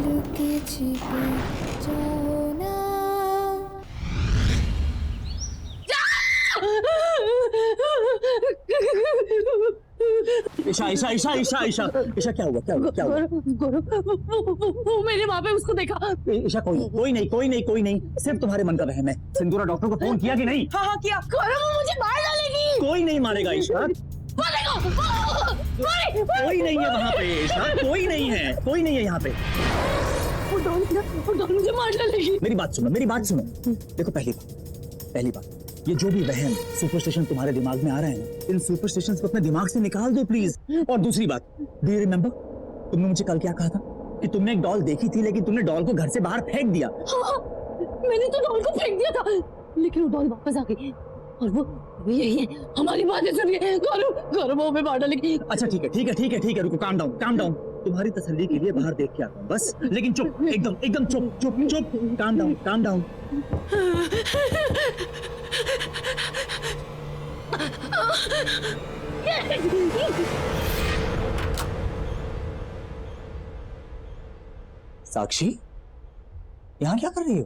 लुके छिपे जाओ ना। ईशा ईशा ईशा ईशा ईशा ईशा क्या हुआ, क्या हुआ, क्या हुआ? वो मैंने वहां पे उसको देखा। ईशा कोई नहीं, सिर्फ तुम्हारे मन का वहम है। सिंदूरा डॉक्टर को फोन किया कि नहीं? हाँ हाँ किया। गौरव वो मुझे मार डालेगी। कोई नहीं मारेगा ईशा, कोई नहीं है वहाँ पे ईशा, कोई नहीं है यहाँ पे। वो डॉन मुझे मार डालेगी। मेरी बात सुनो। देखो पहली बात ये जो भी वहम सुपरस्टिशन तुम्हारे दिमाग में आ रहा है ना, इन सुपरस्टिशंस को अपने दिमाग से निकाल दो प्लीज। और दूसरी बात, डू यू रिमेम्बर तुमने मुझे कल क्या कहा था कि तुमने एक डॉल देखी थी लेकिन तुमने डॉल को घर से बाहर फेंक दिया। हाँ, मैंने तो डॉल को फेंक दिया था लेकिन वो डॉल वापस आ गई और वो यही है। हमारी बातें सुनिए। गौरव वो हमें मार डालेगी। अच्छा ठीक है, रुको, काम डाउन। तुम्हारी तसल्ली के लिए बाहर देख के आता हूँ बस, लेकिन चुप, एकदम चुप, काम डाउन। साक्षी, यहाँ क्या कर रही हो?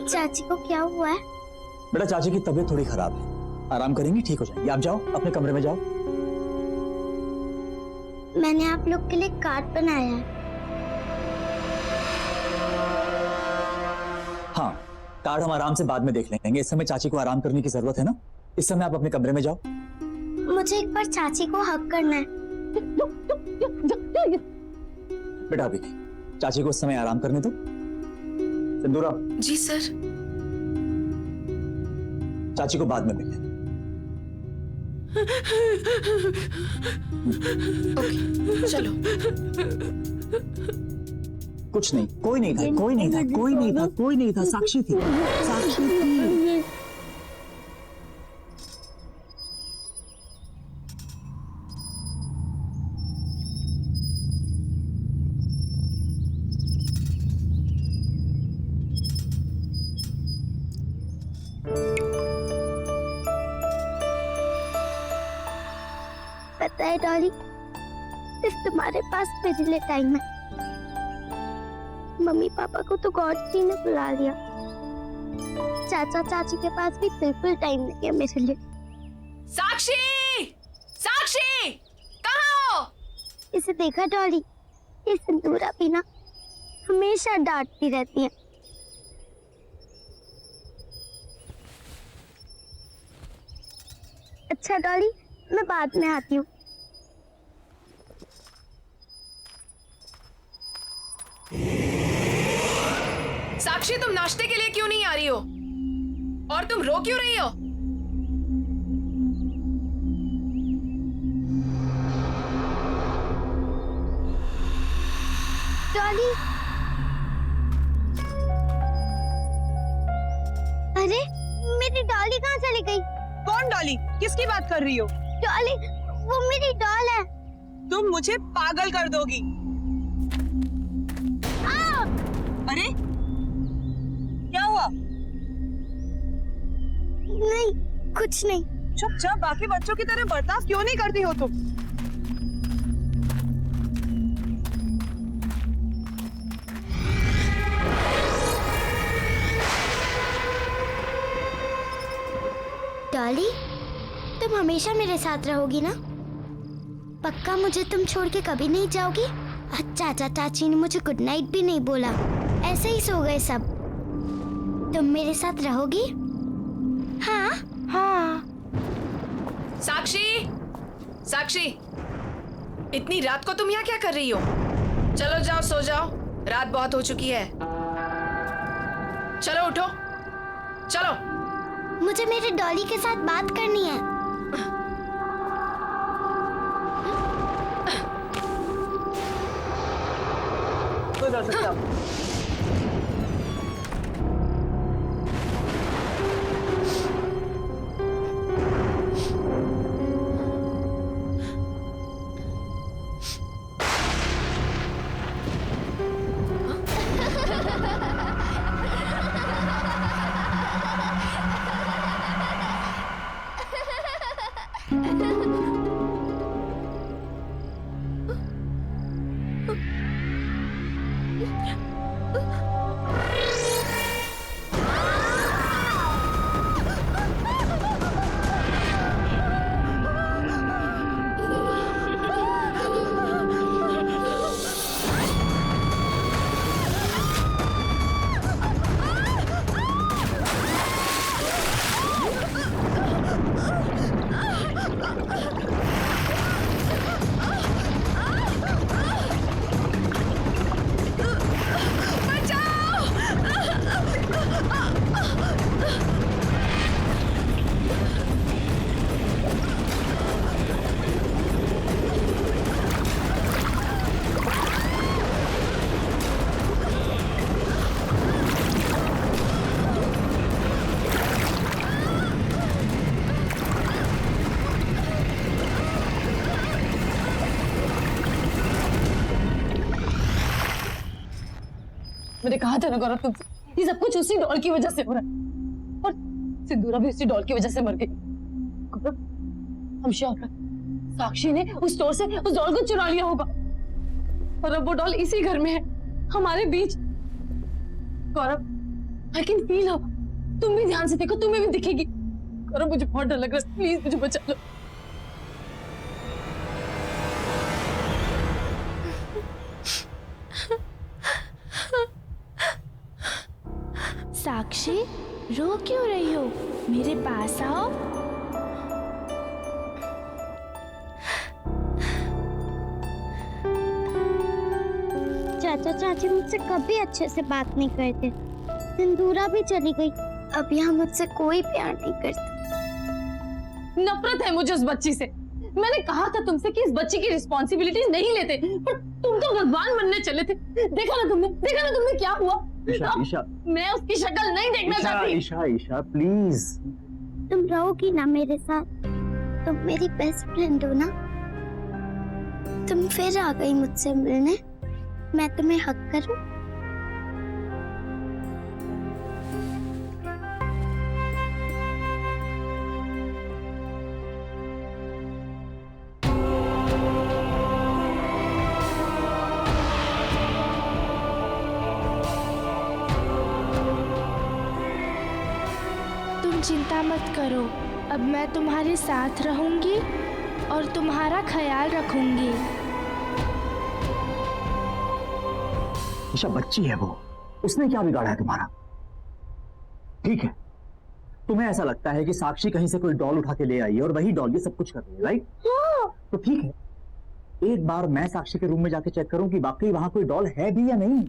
चाची को क्या हुआ है? बेटा चाची की तबीयत थोड़ी खराब है, आराम करेंगी, ठीक हो जाएगी। आप जाओ अपने कमरे में जाओ। मैंने आप लोग के लिए कार्ड बनाया है। हाँ, कार्ड हम आराम से बाद में देख लेंगे, इस समय चाची को आराम करने की जरूरत है ना। इस समय आप अपने कमरे में जाओ। मुझे एक बार चाची को हक करना है। बेटा अभी नहीं, चाची को इस समय आराम करने दो। सिंदूरा। जी सर। चाची को बाद में मिल लेना। ओके, चलो। कुछ नहीं, कोई नहीं था, साक्षी थी। पता है डॉली, सिर्फ तुम्हारे पास मेरे लिए टाइम है। मम्मी पापा को तो गॉड जी ने बुला लिया, चाचा चाची के पास भी बिल्कुल टाइम नहीं है मेरे लिए। साक्षी कहाँ हो? इसे देखा डॉली, ये सिंदूरा भी ना हमेशा डांटती रहती है। अच्छा डॉली, मैं बाद में आती हूँ। साक्षी तुम नाश्ते के लिए क्यों नहीं आ रही हो? और तुम रो क्यों रही हो? डॉली, अरे मेरी डॉली कहाँ चली गई? कौन डॉली? किसकी बात कर रही हो? डॉली, वो मेरी डॉल है। तुम मुझे पागल कर दोगी। अरे क्या हुआ? नहीं, कुछ नहीं। चुपचाप बाकी बच्चों की तरह बर्ताव क्यों नहीं करती हो तुम? डॉली, तुम हमेशा मेरे साथ रहोगी ना? पक्का मुझे तुम छोड़ के कभी नहीं जाओगी? चाचा चाची ने मुझे गुड नाइट भी नहीं बोला, ऐसे ही सो गए सब। तुम मेरे साथ रहोगी? हाँ हाँ। साक्षी, इतनी रात को तुम यहाँ क्या कर रही हो? चलो जाओ सो जाओ, रात बहुत हो चुकी है। चलो उठो, चलो। मुझे मेरे डॉली के साथ बात करनी है। तो जा सकते हो। मैंने कहा था ना गौरव तुमसे, ये सब कुछ उसी डॉल की वजह से हो रहा है, और सिंदूरा भी उसी डॉल की वजह से मर गई। गौरव, हम श्योर हैं साक्षी ने उस स्टोर से उस डॉल को चुरा लिया होगा, और अब वो डॉल इसी घर में है, हमारे बीच। गौरव, आई कैन फील हर, तुम भी ध्यान से देखो, तुम्हें भी दिखेगी। गौरव, मुझे बहुत डर लग रहा है, प्लीज मुझे बचा लो। साक्षी, रो क्यों रही हो? मेरे पास आओ। चाचा चाची मुझसे कभी अच्छे से बात नहीं करते। सिंदूरा भी चली गई, अब यहाँ मुझसे कोई प्यार नहीं करता। नफरत है मुझे उस बच्ची से। मैंने कहा था तुमसे कि इस बच्ची की रिस्पॉन्सिबिलिटी नहीं लेते, पर तुम तो भगवान बनने चले थे। देखा ना तुमने क्या हुआ? ईशा, ईशा, मैं उसकी शक्ल नहीं देखना चाहती। ईशा, ईशा, प्लीज। तुम रहोगी ना मेरे साथ? तुम मेरी बेस्ट फ्रेंड हो ना? तुम फिर आ गई मुझसे मिलने, मैं तुम्हें हक करूं? तुम चिंता मत करो, अब मैं तुम्हारे साथ रहूंगी और तुम्हारा ख्याल रखूंगी। ईशा बच्ची है वो, उसने क्या बिगाड़ा है तुम्हारा? ठीक है, तुम्हें ऐसा लगता है कि साक्षी कहीं से कोई डॉल उठा के ले आई है और वही डॉल ये सब कुछ कर रही है, राइट? तो ठीक है, एक बार मैं साक्षी के रूम में जाके चेक करूं कि वाकई वहां कोई डॉल है भी या नहीं।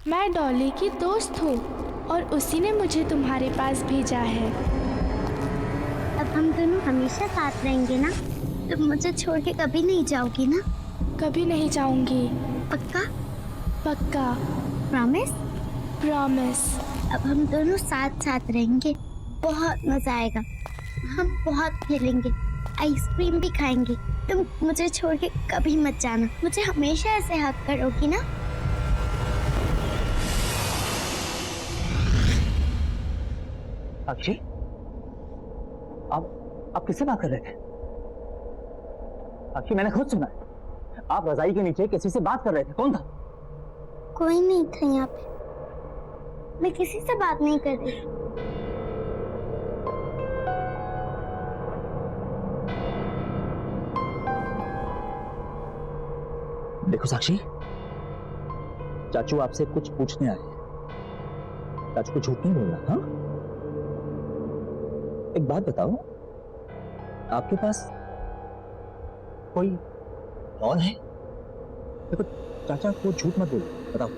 मैं डॉली की दोस्त हूँ और उसी ने मुझे तुम्हारे पास भेजा है। अब हम दोनों हमेशा साथ रहेंगे ना? तुम मुझे छोड़ के कभी नहीं जाओगी ना? कभी नहीं जाऊंगी। पक्का? पक्का। प्रॉमिस? प्रॉमिस। अब हम दोनों साथ साथ रहेंगे, बहुत मजा आएगा। हम बहुत खेलेंगे, आइसक्रीम भी खाएंगे। तुम मुझे छोड़ के कभी मत जाना, मुझे हमेशा ऐसे हक करोगी ना? साक्षी, आप किससे बात कर रहे थे? साक्षी, मैंने खुद सुना है, आप रजाई के नीचे किसी से बात कर रहे थे। कौन था? कोई नहीं था यहाँ पे, मैं किसी से बात नहीं कर रही। देखो साक्षी, चाचू आपसे कुछ पूछने आए हैं। चाचू को झूठ नहीं बोलना, हाँ? एक बात बताओ, आपके पास कोई डॉल है? देखो चाचा को झूठ मत बोलो, बताओ।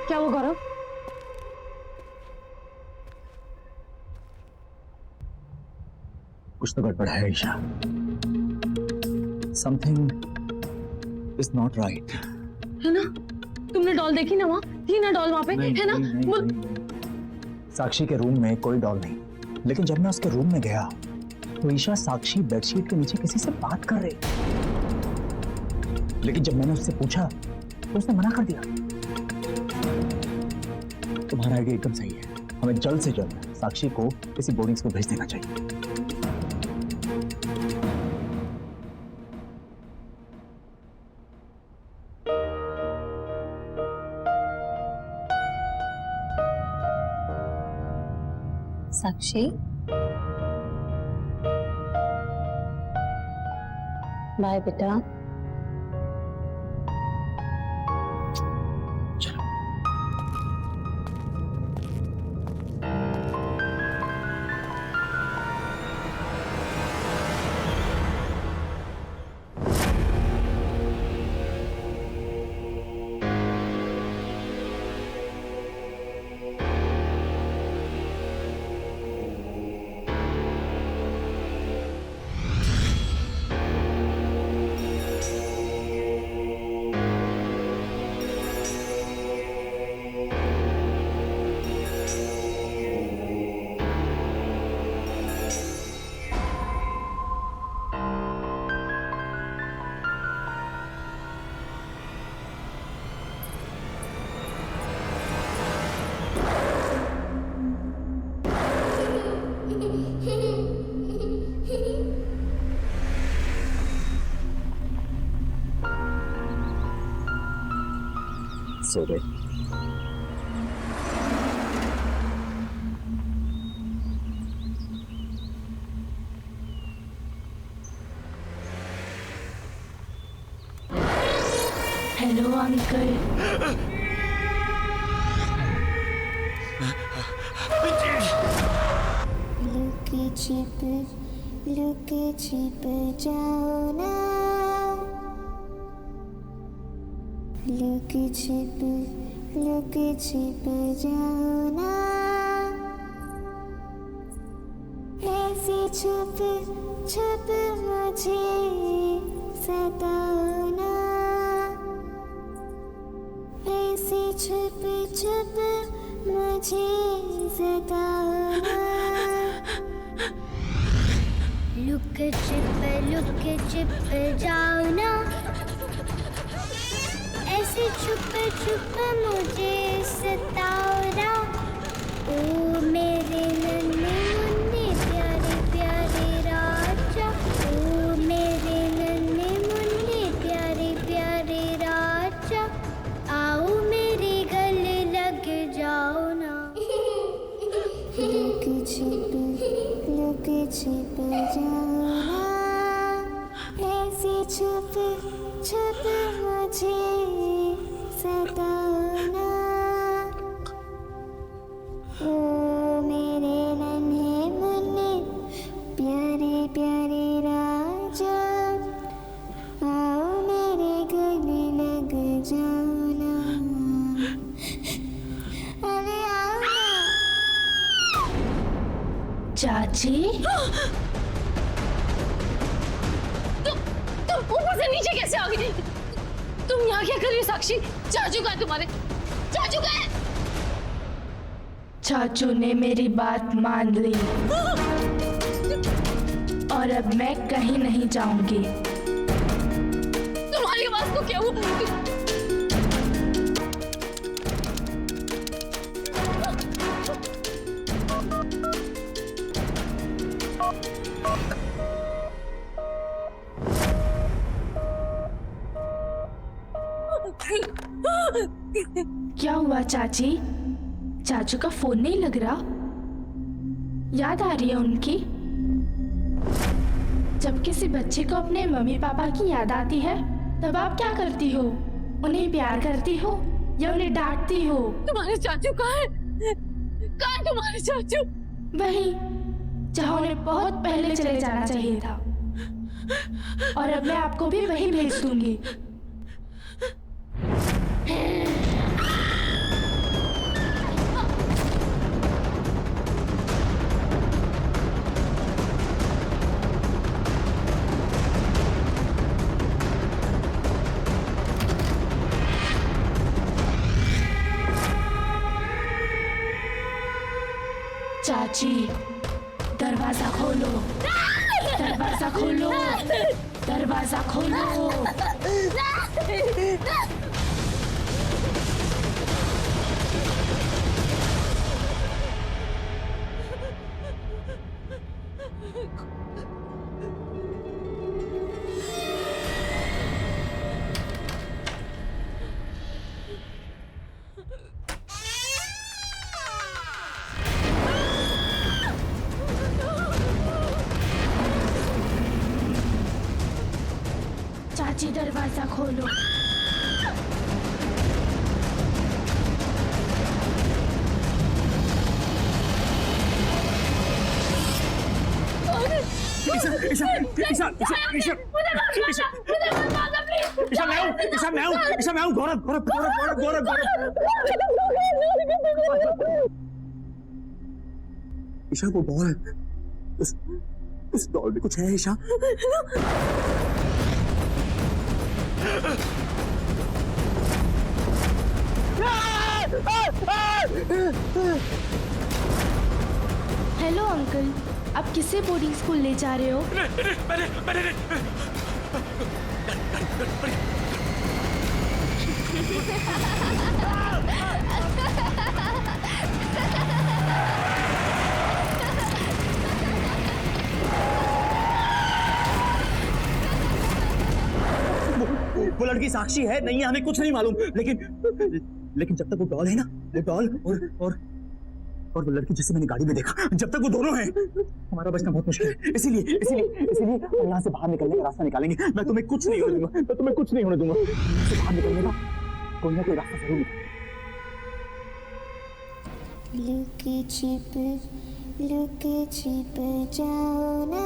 क्या हुआ गौरव? कुछ तो गड़बड़ है Isha. Something is not right. है ना? तुमने डॉल देखी ना? वहाँ थी ना डॉल, वहाँ पे है ना? साक्षी के रूम में कोई डॉल नहीं, लेकिन जब मैं उसके रूम में गया तो ईशा साक्षी बेडशीट के नीचे किसी से बात कर रही, लेकिन जब मैंने उससे पूछा तो उसने मना कर दिया। तुम्हारा आइडिया एकदम सही है, हमें जल्द से जल्द साक्षी को किसी बोर्डिंग स्कूल भेज देना चाहिए। साक्षी, बाय बेटा। चलो। सो गए। Hello uncle. लुके छिप जाओ ना, लुके छिप जाओ ना, ऐसे छुप छुप मुझे सताओ ना, ऐसे छुप छुप मुझे सताओ ना। लुक छिप जाओ ना, ऐसे छुप छुप मुझे सताओ ना। ओ मेरे नन्हे मुन्ने प्यारे प्यारे राजा, ओ मेरे नन्हे मुन्ने प्यारे प्यारे राजा, आओ मेरे गले लग जाओ ना। लुक छिप जाओ ना, ऐसे छुप छुप मुझे सताओ ना। ओ मेरे नन्हे मुन्ने प्यारे प्यारे राजा, आओ मेरे गले लग जाओ ना। अरे आओ ना। चाची, तुम ऊपर से नीचे कैसे आ गई? तुम यहाँ क्या कर रही हो साक्षी? चाचू कहाँ है तुम्हारे? चाचू कहाँ है? चाचू ने मेरी बात मान ली और अब मैं कहीं नहीं जाऊंगी। तुम्हारी आवाज को क्या हुआ? क्या हुआ चाची? चाचू का फोन नहीं लग रहा? याद आ रही है उनकी? जब किसी बच्चे को अपने मम्मी पापा की याद आती है तब आप क्या करती हो? उन्हें प्यार करती हो या उन्हें डांटती हो? तुम्हारे चाचू कहाँ है? कहाँ है तुम्हारे चाचू? वहीं जहाँ उन्हें बहुत पहले चले जाना चाहिए था। और अब मैं आपको भी वहीं भेज दूंगी। चाची, दरवाजा खोलो, दरवाजा खोलो, दरवाजा खोलो। चाची, दरवाजा खोलो। ईशा ईशा ईशा ईशा ईशा ईशा मैं हूँ गौरव गौरव गौरव गौरव गौरव ईशा वो बॉल है, उस डॉल में कुछ है ईशा। हेलो अंकल, आप किसे बोर्डिंग स्कूल ले जा रहे हो? वो लड़की साक्षी है नहीं है हमें कुछ नहीं मालूम, लेकिन लेकिन जब तक वो डॉल है ना, वो डॉल और वो लड़की जिसे मैंने गाड़ी में देखा, जब तक वो दोनों हैं, हमारा बचना बहुत मुश्किल है। इसीलिए हम यहाँ से बाहर निकलने का रास्ता निकालेंगे। मैं तुम्हें कुछ नहीं होने दूंगा, मैं तुम्हें कुछ नहीं होने दूंगा। यहाँ से बाहर निकलने का कोई ना कोई रास्ता जरूर निकालेंगे। लुके छिप जाओ ना।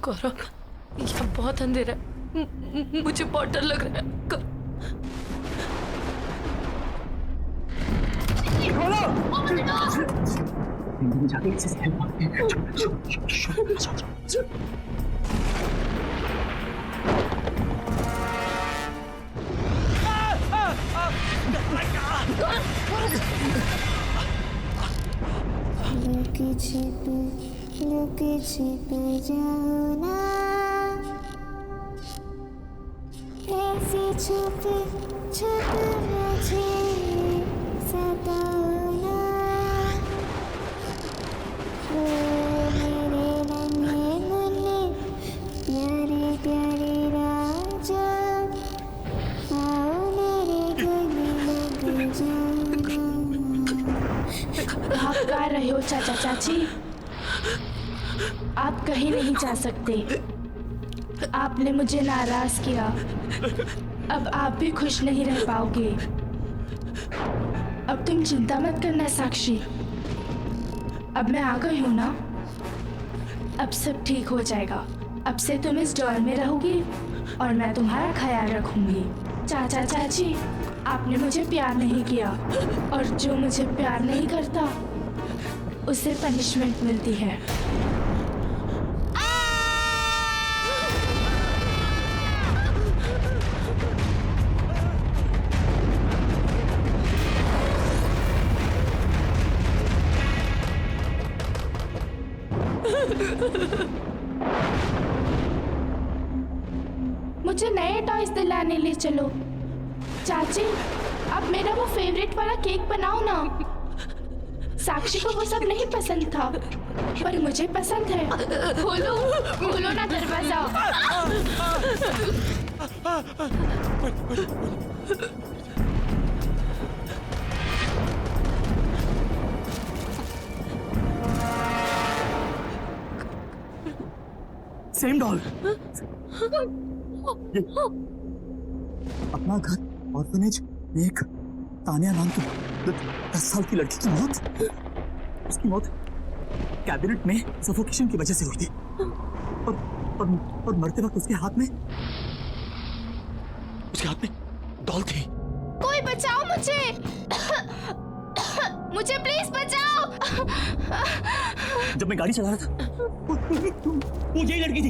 गौरव, यहाँ बहुत अंधेरा है, मुझे बहुत डर लग रहा है। हिंदी में जाके किसी से हेल्प मांगते हैं। लुके छिप जाओ ना। ऐसे छुप छुप मुझे सताओ ना। ओ मेरे नन्हे मुन्ने प्यारे प्यारे राजा, आओ मेरे गले लग जाओ। आप गा रहे हो चाचा चाची, आप कहीं नहीं जा सकते। आपने मुझे नाराज किया, अब आप भी खुश नहीं रह पाओगे। अब तुम चिंता मत करना साक्षी, अब मैं आ गई हूँ ना, अब सब ठीक हो जाएगा। अब से तुम इस डॉल में रहोगी और मैं तुम्हारा ख्याल रखूंगी। चाचा चाची, आपने मुझे प्यार नहीं किया, और जो मुझे प्यार नहीं करता उसे पनिशमेंट मिलती है। मुझे नए टॉयज दिलाने ले चलो। चाची, अब मेरा वो फेवरेट वाला केक बनाओ ना। साक्षी को वो सब नहीं पसंद था, पर मुझे पसंद है। खोलो खोलो ना दरवाजा। Same doll. ये अपना घर ऑर्फनेज में एक तानिया नाम की 10 साल की लड़की की मौत, उसकी मौत कैबिनेट में सफोकेशन की वजह से हुई थी, और मरते वक्त उसके हाथ में डॉल थी। कोई बचाओ मुझे। मुझे प्लीज बचाओ। जब मैं गाड़ी चला रहा था वो यही लड़की थी,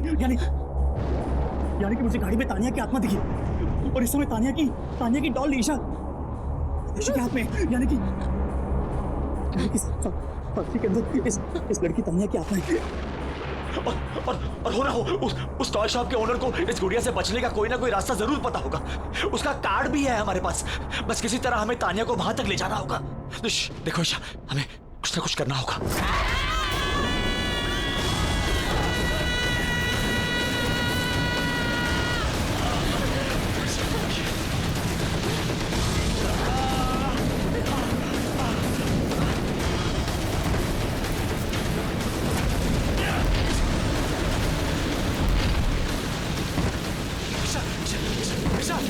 यानी कि मुझे गाड़ी में तानिया की आत्मा दिखी, और इस समय तानिया की डॉल ईशा के हाथ में, यानी कि साक्षी के अंदर इस लड़की तानिया की आत्मा है। और हो ना हो उस टॉय शॉप के ओनर को इस गुड़िया से बचने का कोई ना कोई रास्ता जरूर पता होगा। उसका कार्ड भी है हमारे पास, बस किसी तरह हमें तानिया को वहां तक ले जाना होगा। देखो ईशा, हमें कुछ ना कुछ करना होगा।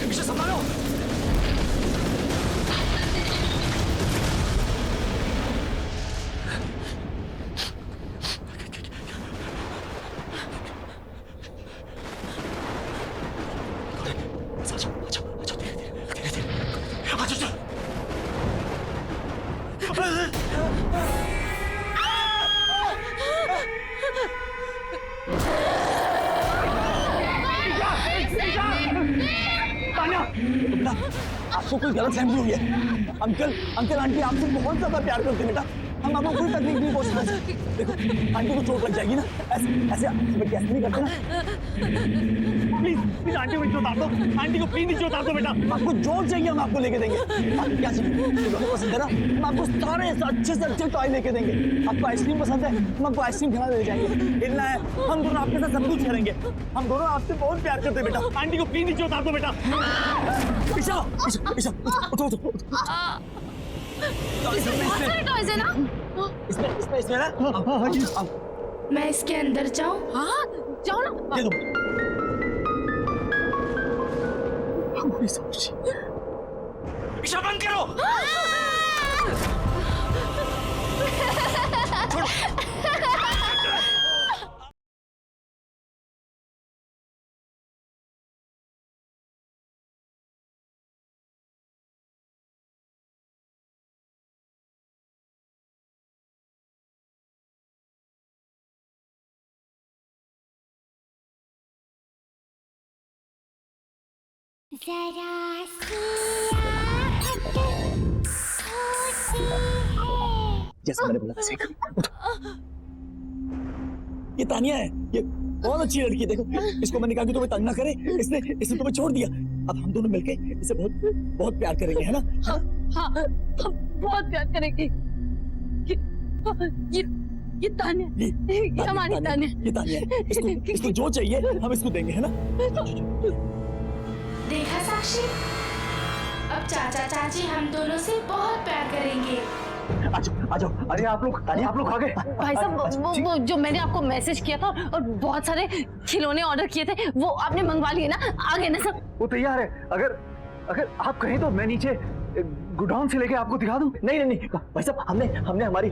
ईशा संभालो। आपको कोई गलत फहमी हुई है। अंकल आंटी आपसे बहुत ज्यादा प्यार करते हैं बेटा। हम आपको कोई तकलीफ नहीं पहुंचा सकते। देखो आंटी को चोट लग जाएगी ना, ऐसे ऐसे ऐसे नहीं करते ना। प्लीज प्लीज आंटी को नीचे उतार दो, आंटी को प्लीज नीचे उतार दो बेटा। आपको जो चाहिए हम आपको लेके देंगे। आप क्या चाहिए तो पसंद है ना, हम आपको सारे अच्छे से अच्छे टॉय लेके देंगे। आपको आइसक्रीम पसंद है, हम आपको आइसक्रीम खिला ले जाएंगे। इतना है, हम दोनों आपके साथ सब कुछ करेंगे। हम दोनों आपसे बहुत प्यार करते हैं बेटा। आंटी को प्लीज नीचे उतार दो बेटा। ईशा ईशा ईशा उठो उठो उठो। बहुत सारे टॉयज है ना? इसमें ना मैं इसके अंदर जाऊं? हाँ जाओ ना। दे दो। हमारी साक्षी। ईशा बंद करो। जरा सियाहत होती है। जैसा मैंने बोला वैसे ये तानिया है, ये बहुत अच्छी लड़की है। देखो इसको मैंने कहा कि तुम्हें तंग ना करे, इसने तुम्हें छोड़ दिया। अब हम दोनों मिलके इसे बहुत बहुत प्यार करेंगे, है ना? हाँ हम बहुत प्यार करेंगे। ये तान्या, ये हमारी तान्या। ये तानिया है। इसको जो चाहिए हम इसको देंगे, है ना? देखा साक्षी, अब चाचा चाची हम दोनों से बहुत प्यार करेंगे। आ जाओ। अरे आप लोग खा गए? भाई साहब वो जो मैंने आपको मैसेज किया था और बहुत सारे खिलौने ऑर्डर किए थे वो आपने मंगवा लिए ना? आ गए ना सब? वो तैयार है। अगर आप कहें तो मैं नीचे गोडाउन से लेके आपको दिखा दूं। नहीं भाई साहब, हमने हमारी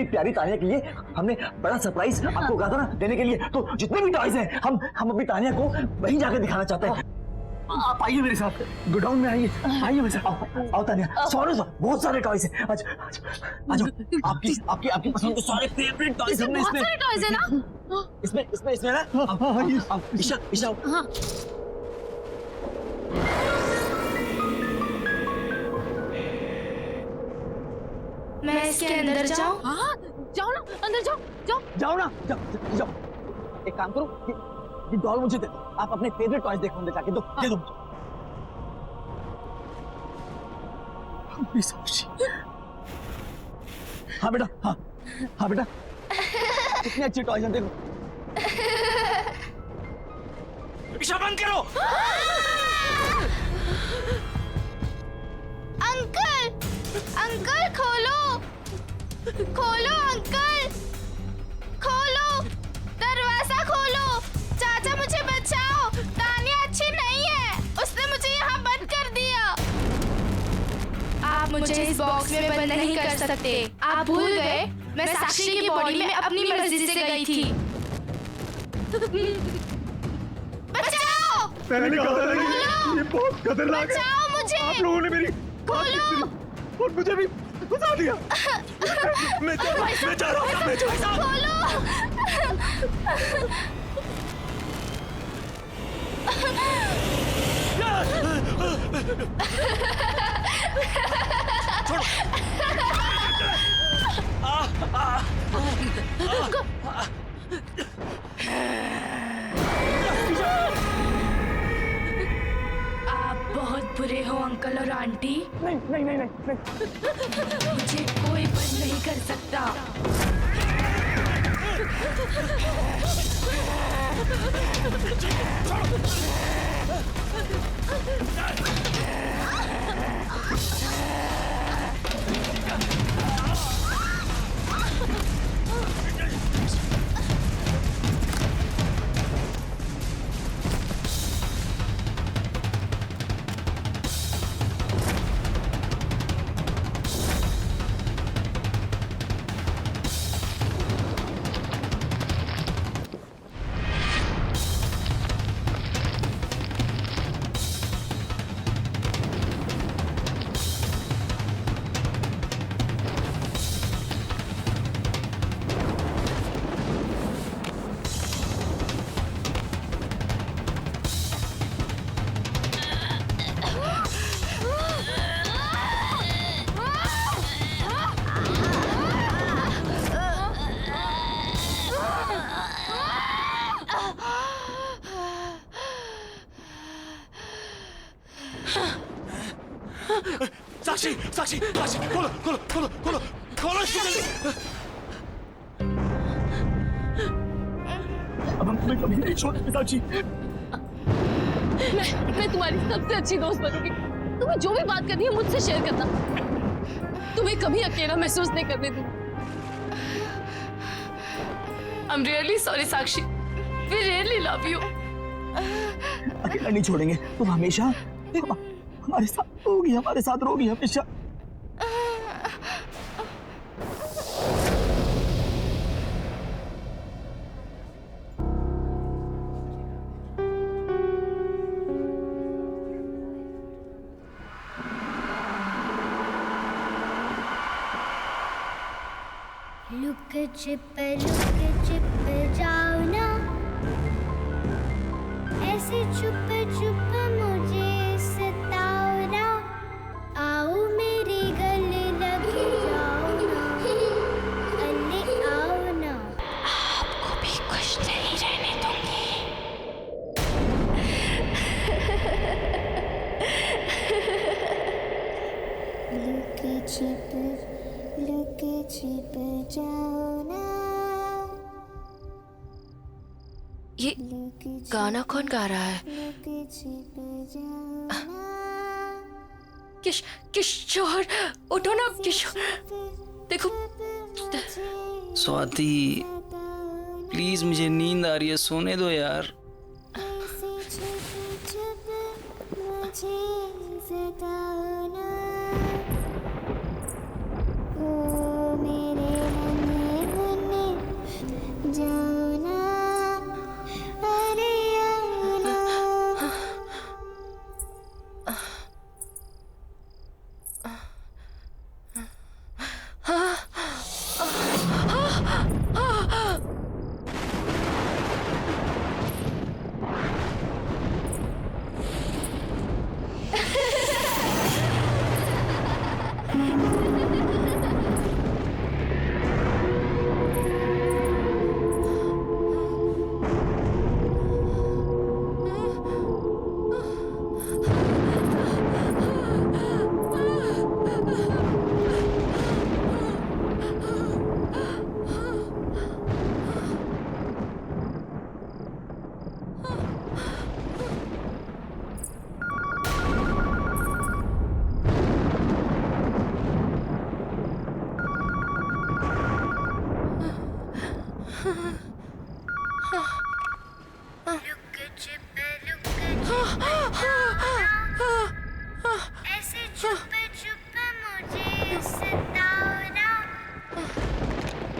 प्यारी तानिया के लिए हमने बड़ा सरप्राइज आपको कहा था ना देने के लिए। तो जितने भी टॉयज हैं हम अपनी तानिया को वहीं जाकर दिखाना चाहते हैं। आप आइए मेरे साथ, गोडाउन में आइए मेरे साथ। आओ तानिया, सॉरी बहुत सारे टॉयज हैं। आ जाओ। आपकी पसंद के सारे फेवरेट टॉयज हमने बहुत सारे टॉयज है ना? इसमें ना। ईशा हाँ मैं इसके अंदर जाऊं? हाँ जाओ ना, अंदर जाओ। जाओ। एक काम करो, ये डॉल मुझे दे दो। आप अपने फेवरेट टॉयज देखो अंदर जाके। दे दो। हाँ बेटा कितने अच्छे टॉयज हैं देखो। ईशा बंद करो। अंकल खोलो अंकल, खोलो दरवाजा खोलो। चाचा मुझे बचाओ, तानिया अच्छी नहीं है, उसने मुझे यहाँ बंद कर दिया। आप मुझे इस बॉक्स में बंद नहीं कर सकते। आप भूल गए मैं साक्षी की बॉडी में अपनी मर्जी से गई थी। बचाओ, मैंने कहा था ना, ये बहुत खतरनाक है। बचाओ मुझे। आप लोगों ने मेरी बात नहीं सुनी और मुझे भी फंसा दिया। मैं जा रहा हूँ। आप बहुत बुरे हो अंकल और आंटी। नहीं। मुझे कोई बंद नहीं कर सकता। साक्षी साक्षी साक्षी खोलो खोलो खोलो खोलो खोलो इसको जल्दी। अब हम तुम्हें कभी नहीं छोड़ेंगे साक्षी। मैं तुम्हारी सबसे अच्छी दोस्त बनूंगी। तुम्हें जो भी बात करनी है मुझसे शेयर करना। तुम्हें कभी अकेला महसूस नहीं करने दूंगी। I'm really sorry, Sakshi. We really love you. अकेला नहीं छोड़ेंगे, तुम हमेशा हमारे साथ रहोगी हमेशा। लुक छिप जाओ ना, ऐसे छुप छुप मुझे सताओ ना, आओ मेरे गले लग जाओ ना, अल्ले आओ ना, आपको भी खुश नहीं रहने दूंगी। लुक छिप जाओ ना। ये गाना कौन गा रहा है? किशोर, उठो ना किशोर, देखो। स्वाति प्लीज मुझे नींद आ रही है, सोने दो यार।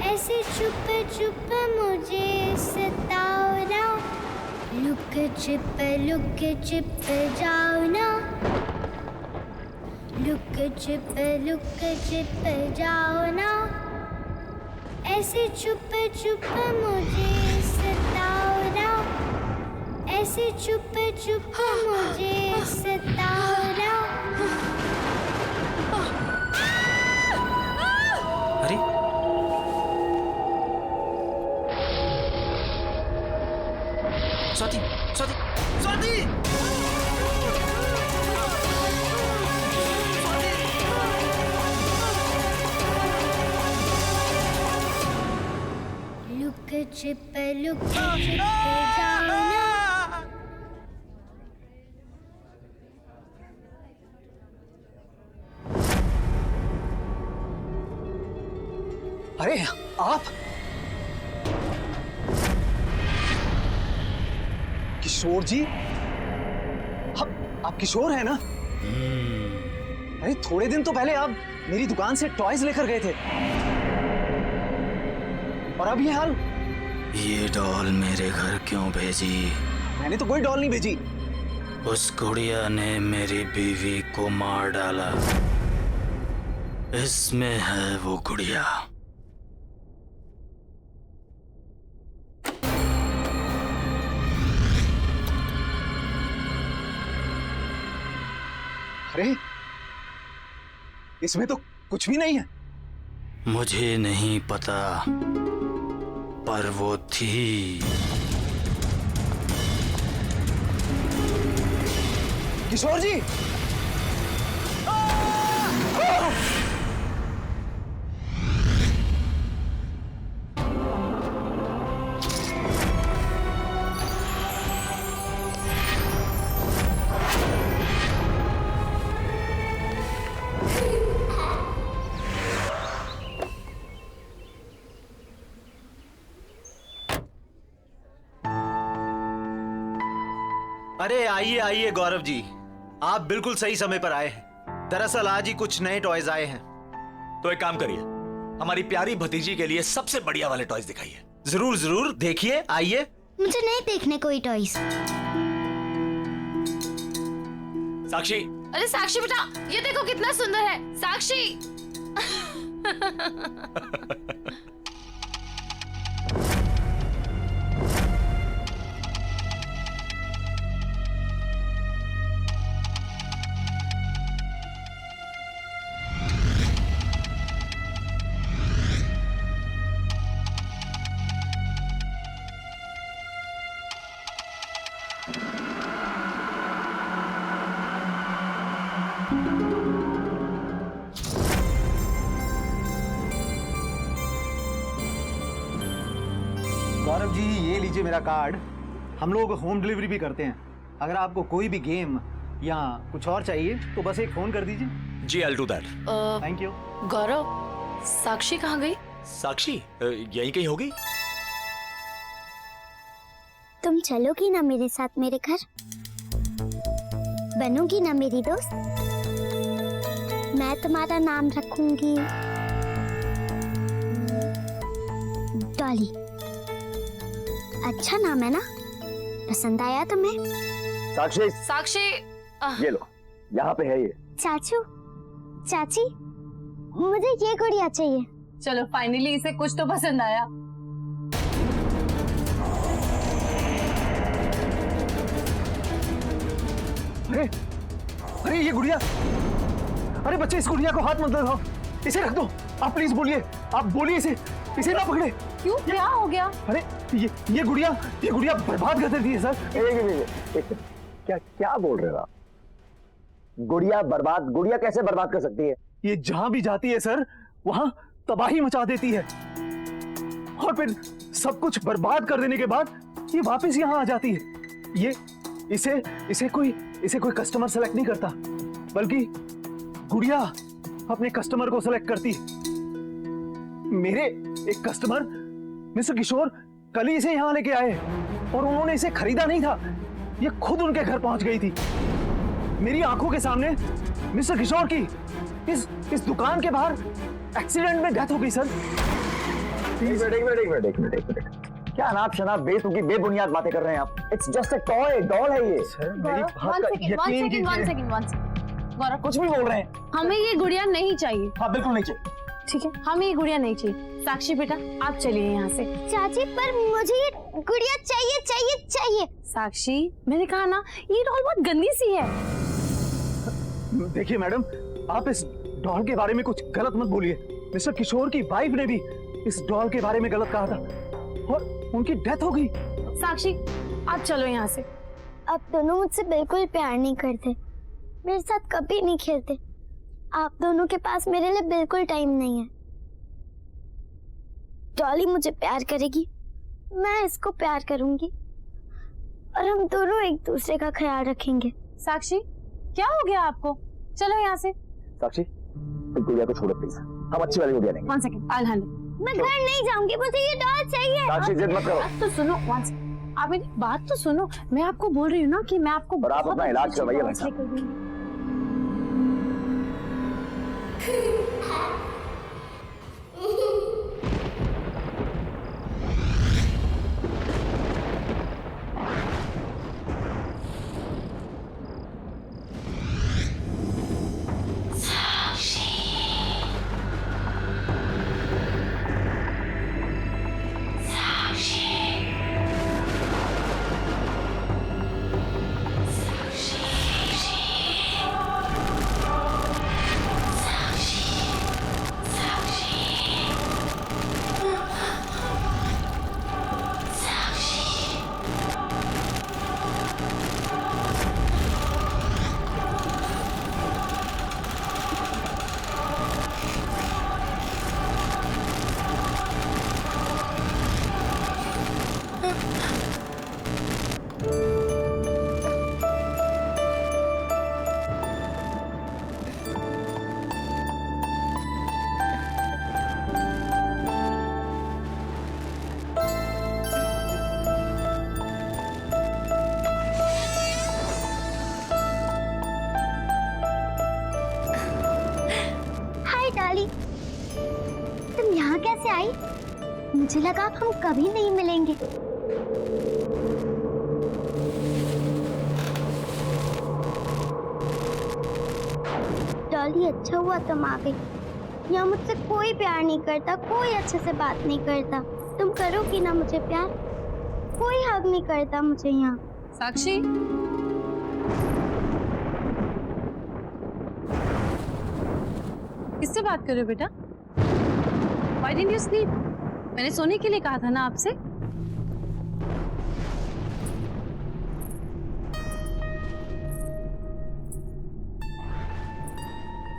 ऐसे छुप छुप मुझे सताओ ना, लुक छिप जाओ ना, लुक छिप जाओ ना, ऐसे छुप छुप मुझे सताओ ना, ऐसे छुप मुझे सताओ ना। अरे स्वाति स्वाति स्वाति लुक छिप जाओ ना। अरे आप किशोर जी, आप किशोर हैं ना? अरे थोड़े दिन तो पहले आप मेरी दुकान से टॉयज लेकर गए थे, और अब ये हाल। ये डॉल मेरे घर क्यों भेजी? मैंने तो कोई डॉल नहीं भेजी। उस गुड़िया ने मेरी बीवी को मार डाला, इसमें है वो गुड़िया। अरे इसमें तो कुछ भी नहीं है। मुझे नहीं पता, पर वो थी। किशोर जी, अरे आइए आइए गौरव जी, आप बिल्कुल सही समय पर आए हैं। दरअसल आज ही कुछ नए टॉयज आए हैं। तो एक काम करिए, हमारी प्यारी भतीजी के लिए सबसे बढ़िया वाले टॉयज दिखाइए। जरूर जरूर, देखिए, आइए। मुझे नहीं देखने कोई टॉयज। साक्षी, अरे साक्षी बेटा, ये देखो कितना सुंदर है। साक्षी गौरव जी, ये लीजिए मेरा कार्ड। हम लोग होम डिलीवरी भी करते हैं। अगर आपको कोई भी गेम या कुछ और चाहिए तो बस एक फोन कर दीजिए। जी I'll do that। Thank you. Gaurav, Sakshi कहाँ गई? साक्षी यहीं कहीं होगी। तुम चलोगी ना मेरे साथ मेरे घर? बनोगी ना मेरी दोस्त? मैं तुम्हारा नाम रखूंगी डॉली। अच्छा नाम है ना? पसंद आया तुम्हें? साक्षी, साक्षी ये लो, यहाँ पे है ये। चाचू, चाची, मुझे ये गुड़िया चाहिए। चलो फाइनली इसे कुछ तो पसंद आया। अरे अरे ये गुड़िया, अरे बच्चे इस गुड़िया को हाथ मत लगाओ, इसे रख दो। आप प्लीज बोलिए, आप बोलिए इसे ना पकड़े। क्यों, क्या हो गया? अरे ये गुड़िया बर्बाद कर देती है सर। क्या बोल रहे हो आप? गुड़िया कैसे बर्बाद कर सकती है? ये जहां भी जाती है सर, वहां तबाही मचा देती है, और फिर सब कुछ बर्बाद कर देने के बाद ये वापस यहाँ आ जाती है। ये इसे कोई कस्टमर सेलेक्ट नहीं करता, बल्कि गुड़िया अपने कस्टमर को सेलेक्ट करती है। मेरे एक कस्टमर मिस्टर किशोर कल ही इसे यहाँ लेके आए, और उन्होंने इसे खरीदा नहीं था, ये खुद उनके घर पहुंच गई थी। मेरी आंखों के सामने मिस्टर किशोर की इस दुकान के बाहर एक्सीडेंट में डेथ हो गई सर। एक मिनट। क्या अनाप शनाप बेतुकी बेबुनियाद बातें कर रहे हैं आप? It's just a toy, doll है ये। सर मेरी बात का यकीन कीजिए। गौरव, कुछ भी बोल रहे हैं। हमें ये गुड़िया नहीं चाहिए। हाँ बिल्कुल नहीं चाहिए। ठीक है, हमें ये गुड़िया नहीं चाहिए। साक्षी बेटा, आप चलिए यहाँ से। चाची, पर मुझे ये गुड़िया चाहिए। साक्षी, मैंने कहा ना, ये डॉल बहुत गंदी सी है। देखिए मैडम, आप इस डॉल के बारे में कुछ गलत मत बोलिए। मिस्टर किशोर की वाइफ ने भी इस डॉल के बारे में गलत कहा था, और उनकी डेथ हो गई। साक्षी, आप चलो यहाँ से। आप दोनों मुझसे बिल्कुल प्यार नहीं करते, मेरे साथ कभी नहीं खेलते। आप दोनों के पास मेरे लिए बिल्कुल टाइम नहीं है। डॉली मुझे प्यार करेगी, मैं इसको प्यार करूंगी, और हम दोनों एक दूसरे का ख्याल रखेंगे। साक्षी, क्या हो गया आपको? चलो यहाँ से। साक्षी, इस गुड़िया को छोड़ो प्लीज, हम अच्छी वाली गुड़िया लेंगे। One second, I'll handle। मैं घर नहीं जाऊंगी, मुझे ये डॉल चाहिए। साक्षी जिद मत करो। बात तो सुनो, one second। आप मेरी बात तो सुनो। मैं आपको बोल रही हूँ ना कि मैं आपको और आप बहुत अपना इलाज अच्छी करवाइए डॉल भाई साहब। लेकर दूंगी। से आई? मुझे लगा अब हम कभी नहीं मिलेंगे। डॉली, अच्छा हुआ तुम आ गई। यहाँ मुझसे कोई प्यार नहीं करता, कोई अच्छे से बात नहीं करता। तुम करोगी ना मुझे प्यार? कोई हक नहीं करता मुझे यहाँ। साक्षी, किससे बात कर रहे हो बेटा? Why didn't you sleep? मैंने सोने के लिए कहा था ना आपसे।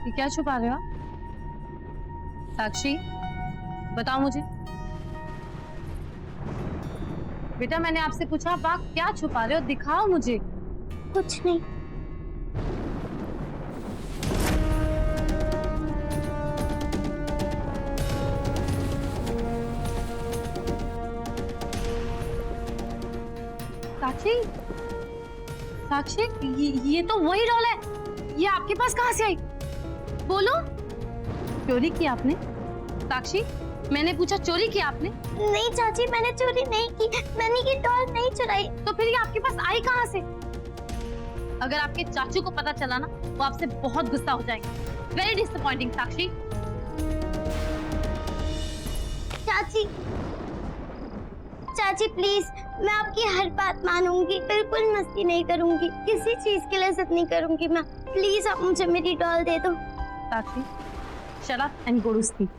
ये क्या छुपा रहे हो आप? साक्षी, बताओ मुझे। बेटा मैंने आपसे पूछा, आप क्या छुपा रहे हो? दिखाओ मुझे। कुछ नहीं। साक्षी, साक्षी, ये तो वही डॉल है। ये आपके पास कहाँ से आई? बोलो। चोरी की आपने? साक्षी, मैंने पूछा चोरी की आपने? नहीं चाची, मैंने चोरी नहीं की। मैंने ये डॉल नहीं चुराई। तो फिर ये आपके पास आई कहाँ से? अगर आपके चाचू को पता चला ना, वो आपसे बहुत गुस्सा हो जाएंगे। वेरी डिसअपॉइंटिंग साक्षी। चाची, चाची प्लीज, मैं आपकी हर बात मानूंगी, बिल्कुल मस्ती नहीं करूंगी, किसी चीज के लिए जिद नहीं करूंगी मैं। प्लीज आप मुझे मेरी डॉल दे दो। साक्षी, shut up and go to sleep.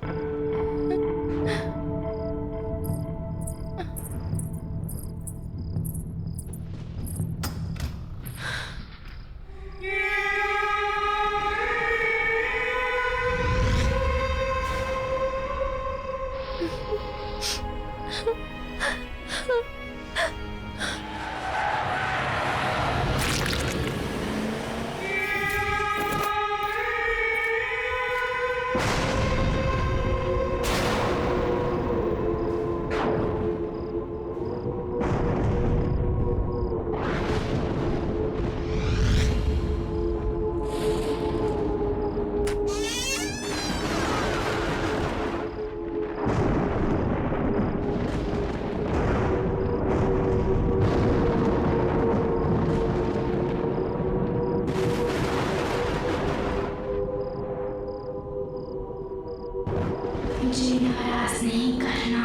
मुझे नाराज नहीं करना।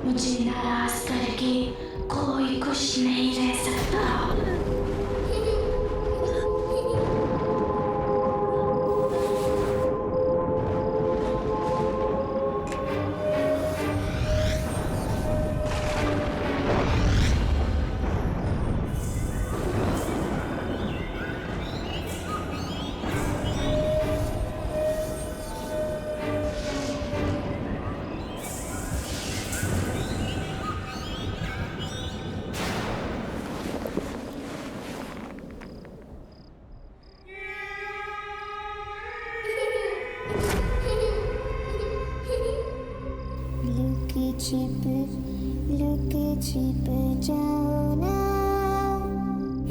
मुझे नाराज करके कोई खुश नहीं रह सकता। लुक छिप जाओ ना,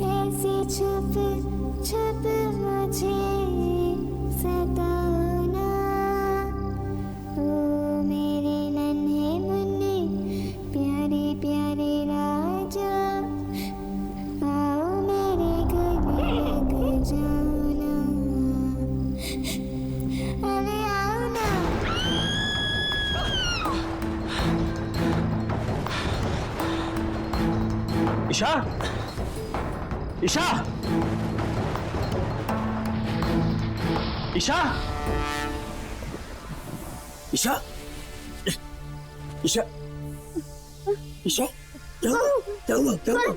ऐसे छुप छुप मुझे सताओ ना। ओ मेरे नन्हे मुन्ने प्यारे प्यारे राजा, आओ मेरे गले लग जाओ ना। अरे आओ ना। ईशा, ईशा, ईशा, ईशा, ईशा, ईशा, क्या हुआ? क्या हुआ? क्या हुआ?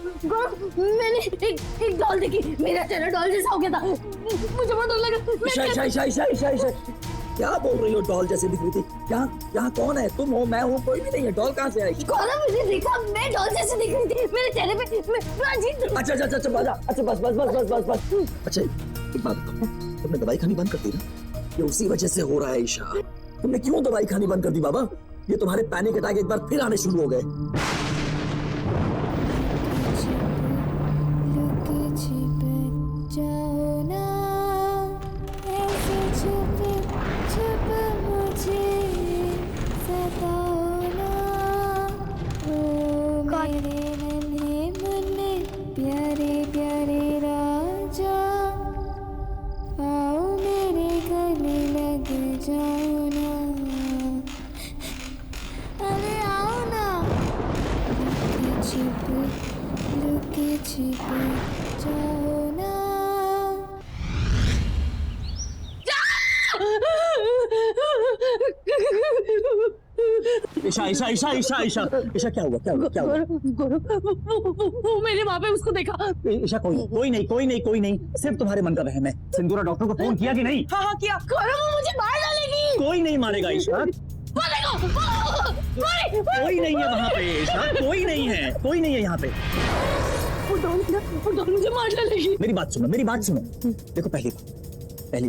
मैंने एक डॉल देखी, मेरा चेहरा डॉल जैसा हो गया था। मुझे बहुत डर लगा। ईशा, ईशा, ईशा, ईशा, ईशा, ईशा, क्या बोल रही हो? डॉल जैसे दिख रही थी। यहाँ कौन है? तुम हो, मैं हूँ, कोई भी नहीं है। डॉल कहाँ से आई? कौन है? मुझे देखा, मैं डॉल जैसे दिख रही थी। मेरे चेहरे पे मैं अजीब। अच्छा अच्छा अच्छा बाजा, अच्छा बस बस बस बस बस बस। अच्छा एक बात बताओ, तुमने दवाई खानी बंद कर दी ना? ये उसी वजह से हो रहा है ईशा। तुमने क्यों दवाई खानी बंद कर दी बाबा? ये तुम्हारे पैनिक अटैक एक बार फिर आने शुरू हो गए। छुप छुप मुझे सताओ प्यारे प्यारे राजा आओ मेरे गले लग जाओ ना अरे आओ ना लुके छिप जाओ ना ईशा ईशा ईशा ईशा ईशा ईशा क्या हुआ क्या हुआ क्या हुआ? वो मैंने वहां पे उसको देखा। ईशा कोई नहीं सिर्फ तुम्हारे मन का वहम है। सिंदूरा डॉक्टर को फोन किया कि नहीं? हाँ हाँ किया। गौरव वो मुझे मार डालेगी। कोई नहीं मारेगा ईशा। कोई नहीं है वहाँ पे ईशा, कोई नहीं है यहाँ पे। वो डॉल मुझे मार डालेगी। मेरी बात सुनो। देखो पहली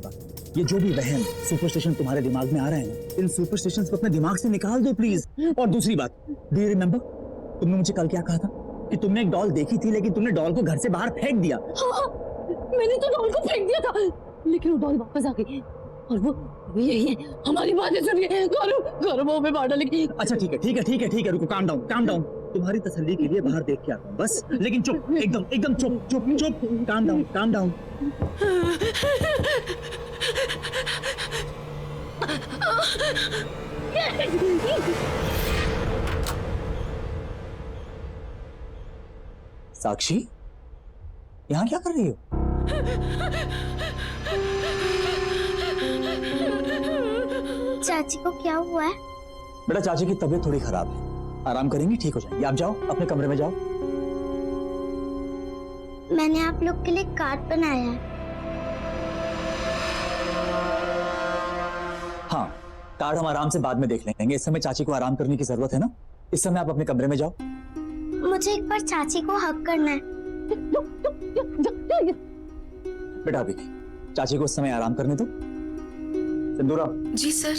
बात ये जो भी वहम सुपरस्टिशन तुम्हारे दिमाग में आ रहा है ना, इन सुपरस्टिशंस को अपने दिमाग से निकाल दो प्लीज। और दूसरी बात, डू यू रिमेम्बर तुमने मुझे कल क्या कहा था कि तुमने एक डॉल देखी थी लेकिन तुमने डॉल को घर से बाहर फेंक दिया। हाँ, मैंने तो डॉल को फेंक दिया था लेकिन वो डॉल वापस आ गई और वो यही है। हमारी बातें सुनिए। गौरव वो हमें मार डालेगी। अच्छा ठीक है रुको, काम डाउन। तुम्हारी तसल्ली के लिए बाहर देख के आता हूँ बस, लेकिन चुप, एकदम चुप। Calm down. साक्षी, यहाँ क्या कर रही हो? चाची को क्या हुआ है? बेटा चाची की तबीयत थोड़ी खराब है, आराम करेंगी, ठीक हो जाएंगी। आप जाओ अपने कमरे में जाओ। मैंने आप लोग के लिए कार्ड बनाया है। हाँ, कार्ड हम आराम से बाद में देख लेंगे। इस समय चाची को आराम करने की जरूरत है ना। इस समय आप अपने कमरे में जाओ। मुझे एक बार चाची को हक करना है। बेटा अभी चाची को उस समय आराम करने दो। सिंदूरा। जी सर।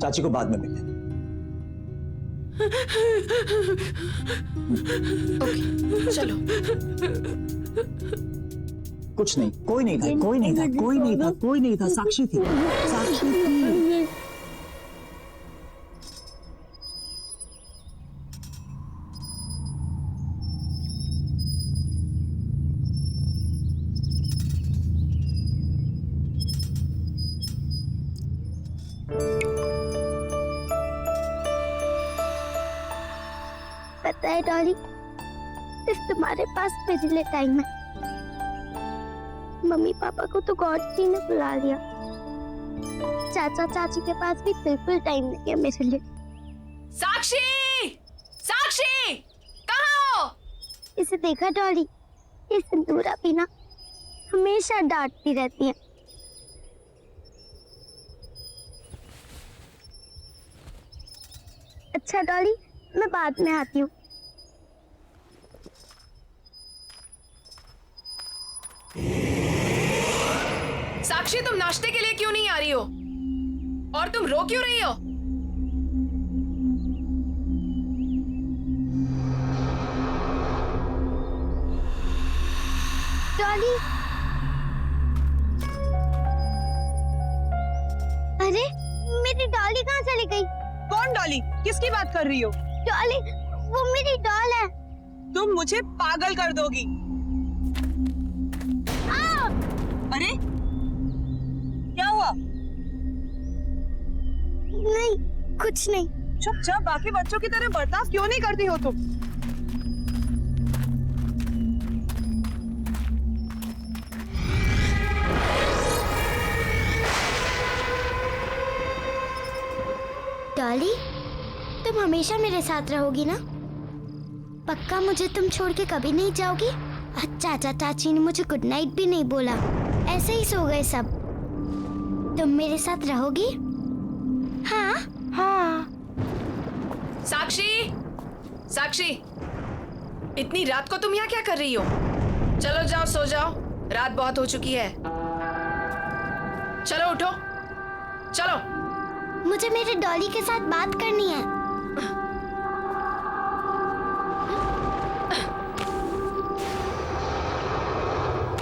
चाची को बाद में मिल लेना। ओके, चलो। कुछ नहीं, कोई नहीं था, साक्षी थी। पता है डॉली, सिर्फ तुम्हारे पास मेरे लिए टाइम है। मम्मी पापा को तो गॉड जी ने बुला लिया। चाचा चाची के पास भी बिल्कुल टाइम नहीं है मेरे लिए। साक्षी कहाँ हो? इसे देखा डॉली, ये सिंदूरा भी ना हमेशा डांटती रहती है। अच्छा डॉली, मैं बाद में आती हूँ। साक्षी, तुम नाश्ते के लिए क्यों नहीं आ रही हो? और तुम रो क्यों रही हो? डॉली, अरे मेरी डॉली कहाँ चली गई? कौन डॉली? किसकी बात कर रही हो? डॉली, वो मेरी डॉल है। तुम मुझे पागल कर दोगी। अरे क्या हुआ? नहीं, कुछ नहीं। चुपचाप बाकी बच्चों की तरह बर्ताव क्यों नहीं करती हो तुम? डॉली, तुम हमेशा मेरे साथ रहोगी ना? पक्का मुझे तुम छोड़ के कभी नहीं जाओगी? चाचा चाची ने मुझे गुड नाइट भी नहीं बोला, ऐसे ही सो गए सब। तुम मेरे साथ रहोगी? हाँ। साक्षी, इतनी रात को तुम यहाँ क्या कर रही हो? चलो जाओ, सो जाओ, रात बहुत हो चुकी है। चलो उठो, चलो। मुझे मेरे डॉली के साथ बात करनी है।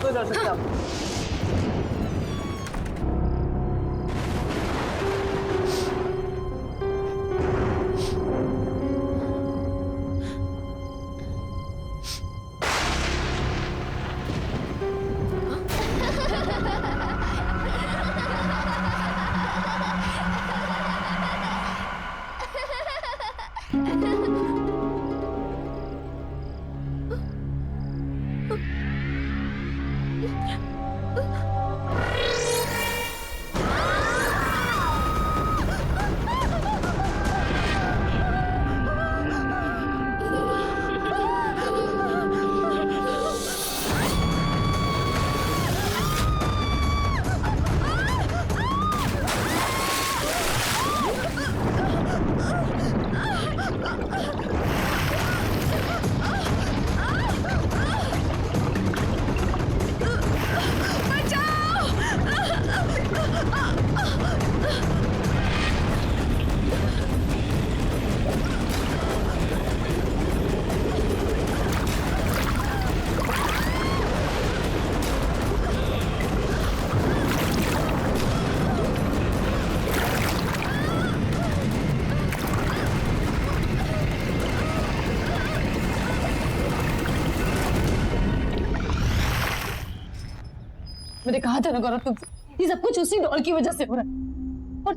तो जा सकते आप। मैंने कहा था ना गौरव तुमसे, ये सब कुछ उसी डॉल की वजह से हो रहा है, और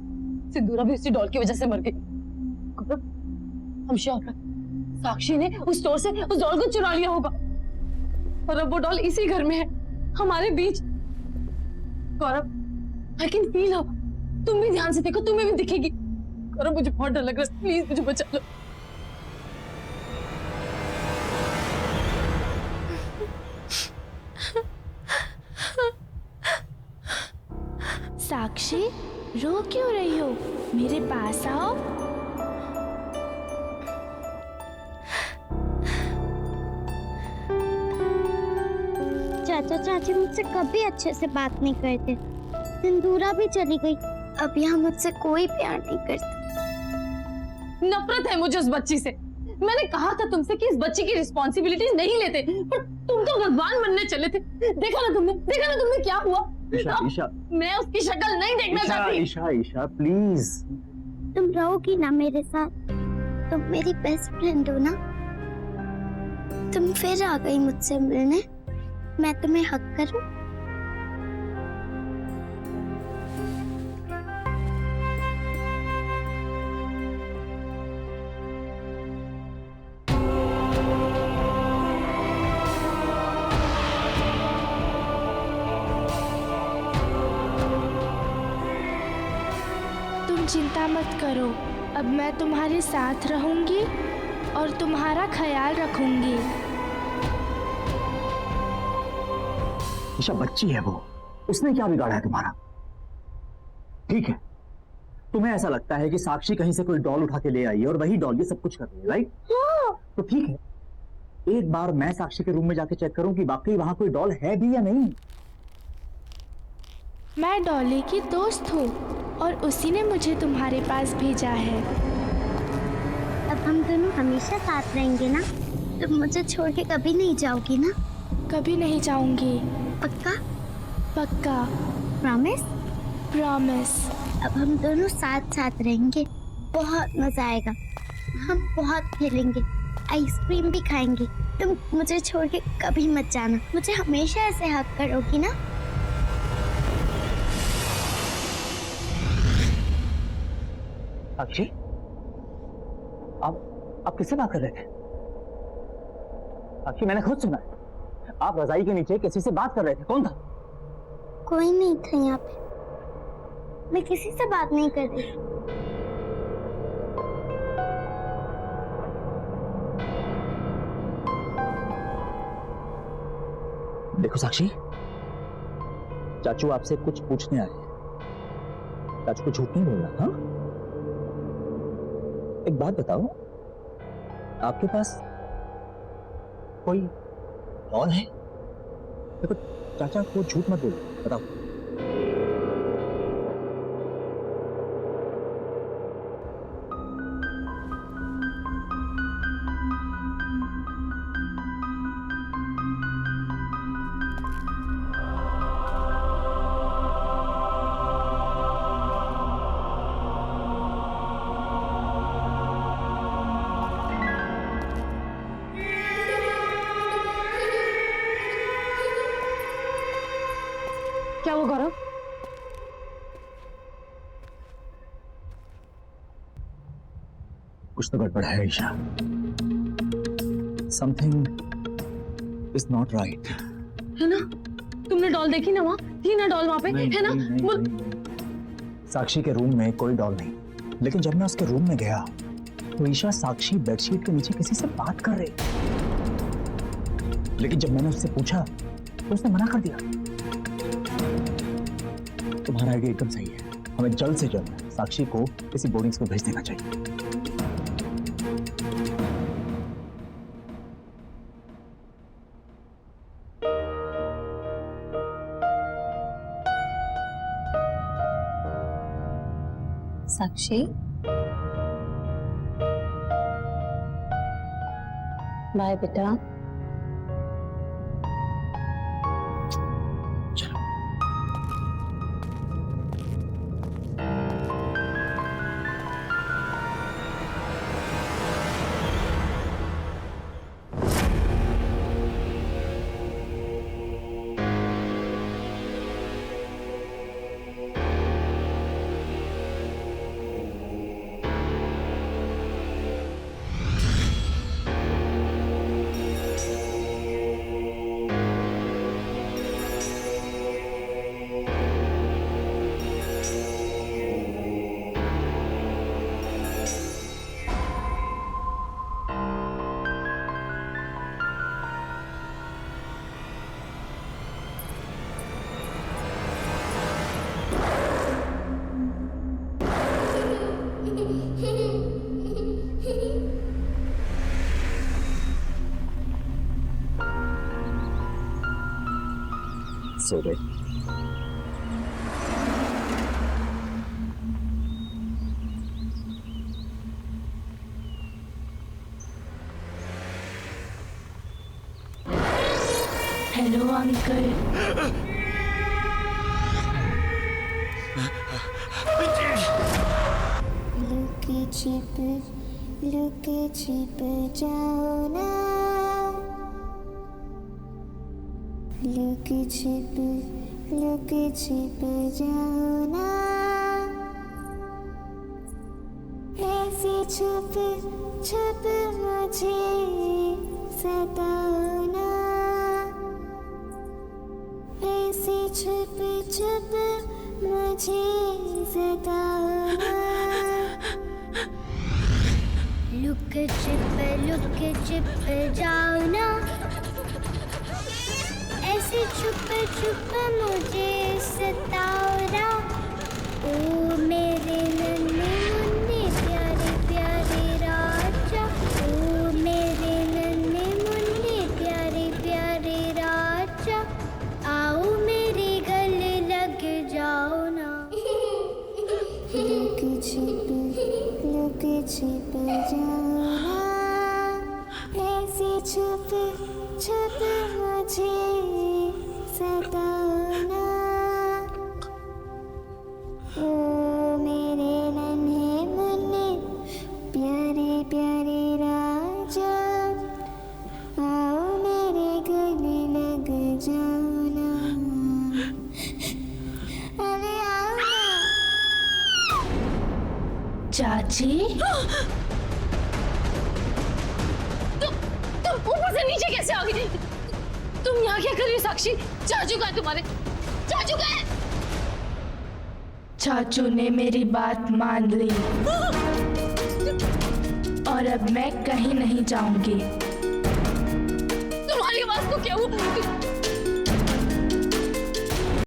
सिंदूरा भी उसी डॉल की वजह से मर गई। गौरव, हम श्योर हैं साक्षी ने उस स्टोर से उस डॉल को चुरा लिया होगा, और अब वो डॉल इसी घर में है, हमारे बीच। गौरव, आई कैन फील हर। तुम भी ध्यान से देखो, तुम्हें भी दिखेगी। गौरव, मुझे बहुत डर लग रहा है, प्लीज मुझे बचा लो। साक्षी, रो क्यों रही हो? मेरे पास आओ। चाचा चाची मुझसे कभी अच्छे से बात नहीं करते। सिंदूरा भी चली गई, अब यहाँ मुझसे कोई प्यार नहीं करता। नफरत है मुझे उस बच्ची से। मैंने कहा था तुमसे कि इस बच्ची की रिस्पॉन्सिबिलिटी नहीं लेते, पर तुम तो भगवान बनने चले थे। देखा ना तुमने क्या हुआ? ईशा, ईशा, मैं उसकी शक्ल नहीं देखना चाहती। ईशा, ईशा, प्लीज। तुम रहोगी ना मेरे साथ? तुम मेरी बेस्ट फ्रेंड हो ना? तुम फिर आ गई मुझसे मिलने, मैं तुम्हें हक करूं? तुम चिंता मत करो, अब मैं तुम्हारे साथ रहूंगी और तुम्हारा ख्याल रखूंगी। ईशा, बच्ची है वो, उसने क्या बिगाड़ा है तुम्हारा? ठीक है, तुम्हें ऐसा लगता है कि साक्षी कहीं से कोई डॉल उठा के ले आई है और वही डॉल ये सब कुछ कर रही है, राइट? तो ठीक है, एक बार मैं साक्षी के रूम में जाके चेक करूं कि वाकई वहां कोई डॉल है भी या नहीं। मैं डॉली की दोस्त हूँ और उसी ने मुझे तुम्हारे पास भेजा है। अब हम दोनों हमेशा साथ रहेंगे ना? तुम मुझे छोड़ के कभी नहीं जाओगी ना? कभी नहीं जाऊंगी। पक्का? पक्का। प्रॉमिस? प्रॉमिस। अब हम दोनों साथ साथ रहेंगे, बहुत मजा आएगा। हम बहुत खेलेंगे, आइसक्रीम भी खाएंगे। तुम मुझे छोड़ के कभी मत जाना, मुझे हमेशा ऐसे हक करोगी ना? साक्षी, आप किससे बात कर रहे थे? साक्षी, मैंने खुद सुना है, आप रजाई के नीचे किसी से बात कर रहे थे। कौन था? कोई नहीं था यहाँ पे, मैं किसी से बात नहीं कर रही। देखो साक्षी, चाचू आपसे कुछ पूछने आए हैं। चाचू को झूठ नहीं बोलना, हाँ? एक बात बताओ, आपके पास कोई डॉल है? देखो चाचा को झूठ मत बोलो, बताओ। क्या वो गौरव? कुछ तो गड़बड़ है Isha. Something is not right. है ना? तुमने डॉल देखी ना? वहाँ थी ना डॉल, वहाँ पे है ना? साक्षी के रूम में कोई डॉल नहीं, लेकिन जब मैं उसके रूम में गया तो ईशा साक्षी बेडशीट के नीचे किसी से बात कर रही, लेकिन जब मैंने उससे पूछा तो उसने मना कर दिया। तुम्हारा आइडिया एकदम सही है, हमें जल्द से जल्द साक्षी को किसी बोर्डिंग स्कूल भेज देना चाहिए। साक्षी, बाय बेटा। सो गए। Hello uncle. लुके छिप जाओ ना, लुके छिप जाओ ना, ऐसे छुप छुप मुझे सताओ ना, ऐसे छुप छुप मुझे सताओ ना। लुक छिप जाओ ना, ऐसे छुप छुप मुझे सताओ ना। ओ मेरे नन्हे मुन्ने प्यारे प्यारे राजा, ओ मेरे नन्हे मुन्ने प्यारे प्यारे राजा, आओ मेरे गले लग जाओ ना। लुक छिप जाओ ना, ऐसे छुप छुप मुझे सताओ ना। ओ मेरे नन्हे मुन्ने प्यारे प्यारे राजा, आओ मेरे गले लग जाओ ना। अरे आओ ना। चाची, तुम ऊपर से नीचे कैसे आ गई? तुम यहाँ क्या कर रही हो साक्षी? चाचू का है तुम्हारे? चाचू का है? चाचू ने मेरी बात मान ली और अब मैं कहीं नहीं जाऊंगी। तुम्हारी आवाज को क्या हुआ?